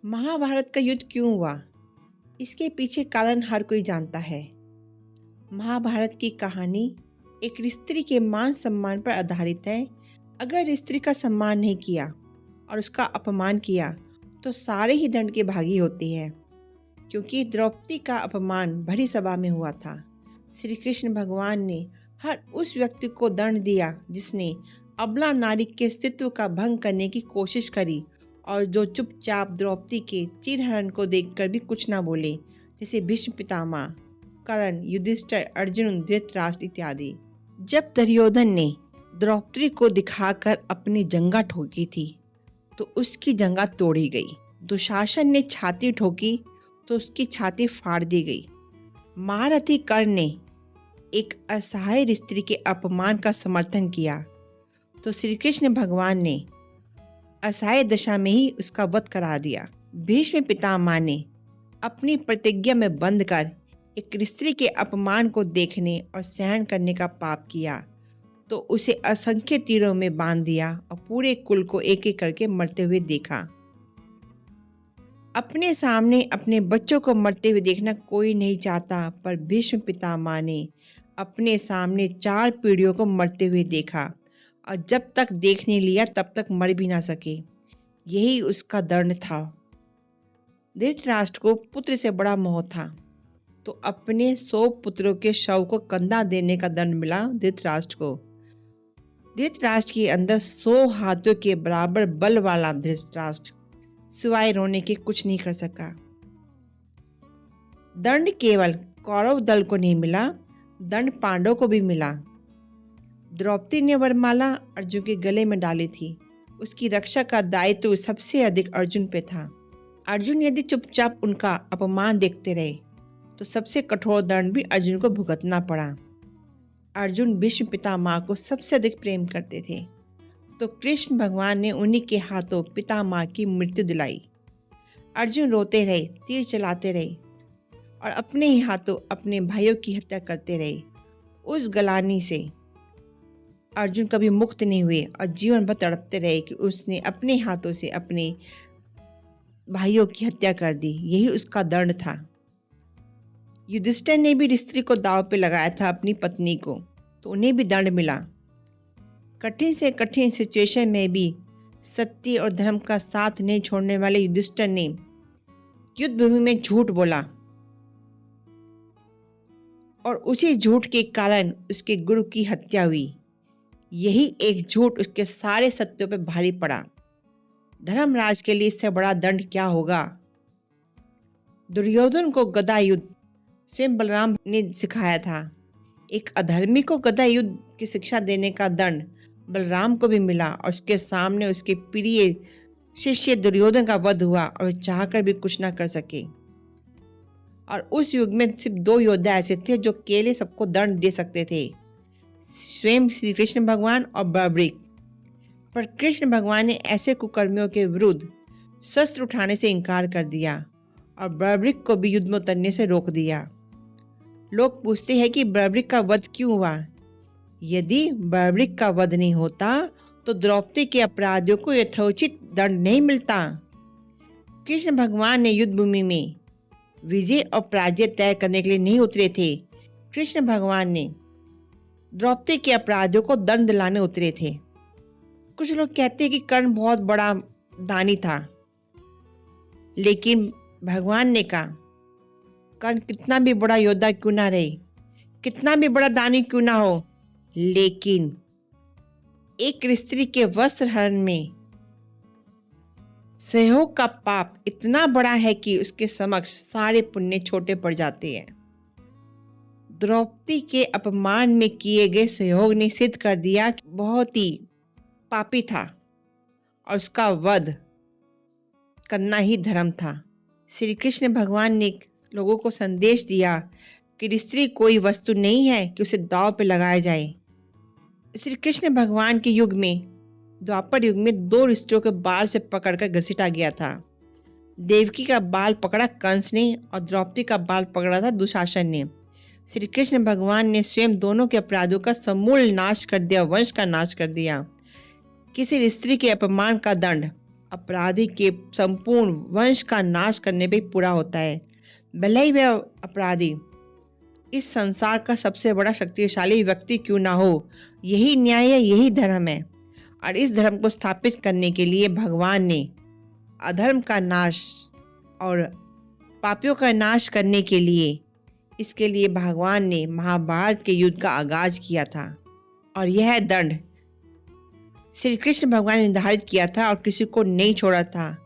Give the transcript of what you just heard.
महाभारत का युद्ध क्यों हुआ? इसके पीछे कारण हर कोई जानता है। महाभारत की कहानी एक स्त्री के मान सम्मान पर आधारित है। अगर स्त्री का सम्मान नहीं किया और उसका अपमान किया तो सारे ही दंड के भागी होती है। क्योंकि द्रौपदी का अपमान भरी सभा में हुआ था, श्री कृष्ण भगवान ने हर उस व्यक्ति को दंड दिया जिसने अबला नारी के अस्तित्व का भंग करने की कोशिश करी और जो चुपचाप द्रौपदी के चीरहरण को देखकर भी कुछ ना बोले, जैसे भीष्म पितामह, कर्ण, युधिष्ठिर, अर्जुन, धृतराष्ट्र इत्यादि। जब दुर्योधन ने द्रौपदी को दिखाकर अपनी जंगा ठोकी थी तो उसकी जंगा तोड़ी गई। दुशासन ने छाती ठोकी तो उसकी छाती फाड़ दी गई। महारथी कर्ण ने एक असहाय स्त्री के अपमान का समर्थन किया तो श्री कृष्ण भगवान ने असहाय दशा में ही उसका वध करा दिया। भीष्म पितामह ने अपनी प्रतिज्ञा में बंद कर एक स्त्री के अपमान को देखने और सहन करने का पाप किया तो उसे असंख्य तीरों में बांध दिया और पूरे कुल को एक एक करके मरते हुए देखा। अपने सामने अपने बच्चों को मरते हुए देखना कोई नहीं चाहता, पर भीष्म पितामह ने अपने सामने 4 पीढ़ियों को मरते हुए देखा और जब तक देखने लिया तब तक मर भी ना सके। यही उसका दंड था। धृतराष्ट्र को पुत्र से बड़ा मोह था तो अपने 100 पुत्रों के शव को कंधा देने का दंड मिला धृतराष्ट्र को। धृतराष्ट्र के अंदर 100 हाथों के बराबर बल वाला धृतराष्ट्र सिवाय रोने के कुछ नहीं कर सका। दंड केवल कौरव दल को नहीं मिला, दंड पांडवों को भी मिला। द्रौपदी ने वरमाला अर्जुन के गले में डाली थी। उसकी रक्षा का दायित्व सबसे अधिक अर्जुन पे था। अर्जुन यदि चुपचाप उनका अपमान देखते रहे तो सबसे कठोर दंड भी अर्जुन को भुगतना पड़ा। अर्जुन भीष्म पितामह को सबसे अधिक प्रेम करते थे तो कृष्ण भगवान ने उन्हीं के हाथों पितामह की मृत्यु दिलाई। अर्जुन रोते रहे, तीर चलाते रहे और अपने ही हाथों अपने भाइयों की हत्या करते रहे। उस गलानी से अर्जुन कभी मुक्त नहीं हुए और जीवन भर तड़पते रहे कि उसने अपने हाथों से अपने भाइयों की हत्या कर दी। यही उसका दंड था। युधिष्ठिर ने भी स्त्री को दांव पे लगाया था, अपनी पत्नी को, तो उन्हें भी दंड मिला। कठिन से कठिन सिचुएशन में भी सत्य और धर्म का साथ नहीं छोड़ने वाले युधिष्ठिर ने युद्ध भूमि में झूठ बोला और उसी झूठ के कारण उसके गुरु की हत्या हुई। यही एक झूठ उसके सारे सत्यों पर भारी पड़ा। धर्मराज के लिए इससे बड़ा दंड क्या होगा? दुर्योधन को गदा युद्ध स्वयं बलराम ने सिखाया था। एक अधर्मी को गदा युद्ध की शिक्षा देने का दंड बलराम को भी मिला और उसके सामने उसके प्रिय शिष्य दुर्योधन का वध हुआ और चाहकर भी कुछ ना कर सके। और उस युग में सिर्फ 2 योद्धा ऐसे थे जो अकेले सबको दंड दे सकते थे, स्वयं श्री कृष्ण भगवान और बलराम। पर कृष्ण भगवान ने ऐसे कुकर्मियों के विरुद्ध शस्त्र उठाने से इनकार कर दिया और बलराम को भी युद्ध में उतरने से रोक दिया। लोग पूछते हैं कि बलराम का वध क्यों हुआ? यदि बलराम का वध नहीं होता तो द्रौपदी के अपराधियों को यथोचित दंड नहीं मिलता। कृष्ण भगवान ने युद्ध भूमि में विजय और पराजय तय करने के लिए नहीं उतरे थे। कृष्ण भगवान ने द्रौपदी के अपराधियों को दंड दिलाने उतरे थे। कुछ लोग कहते हैं कि कर्ण बहुत बड़ा दानी था, लेकिन भगवान ने कहा कर्ण कितना भी बड़ा योद्धा क्यों ना रहे, कितना भी बड़ा दानी क्यों ना हो, लेकिन एक स्त्री के वस्त्र हरण में सहयोग का पाप इतना बड़ा है कि उसके समक्ष सारे पुण्य छोटे पड़ जाते हैं। द्रौपदी के अपमान में किए गए सहयोग ने सिद्ध कर दिया कि बहुत ही पापी था और उसका वध करना ही धर्म था। श्री कृष्ण भगवान ने लोगों को संदेश दिया कि स्त्री कोई वस्तु नहीं है कि उसे दांव पे लगाया जाए। श्री कृष्ण भगवान के युग में, द्वापर युग में, 2 स्त्रियों के बाल से पकड़कर घसीटा गया था। देवकी का बाल पकड़ा कंस ने और द्रौपदी का बाल पकड़ा था दुशासन ने। श्री कृष्ण भगवान ने स्वयं दोनों के अपराधों का समूल नाश कर दिया, वंश का नाश कर दिया। किसी स्त्री के अपमान का दंड अपराधी के संपूर्ण वंश का नाश करने पे पूरा होता है। भले ही वह अपराधी इस संसार का सबसे बड़ा शक्तिशाली व्यक्ति क्यों ना हो, यही न्याय है, यही धर्म है। और इस धर्म को स्थापित करने के लिए भगवान ने अधर्म का नाश और पापियों का नाश करने के लिए, इसके लिए भगवान ने महाभारत के युद्ध का आगाज किया था। और यह दंड श्री कृष्ण भगवान ने निर्धारित किया था और किसी को नहीं छोड़ा था।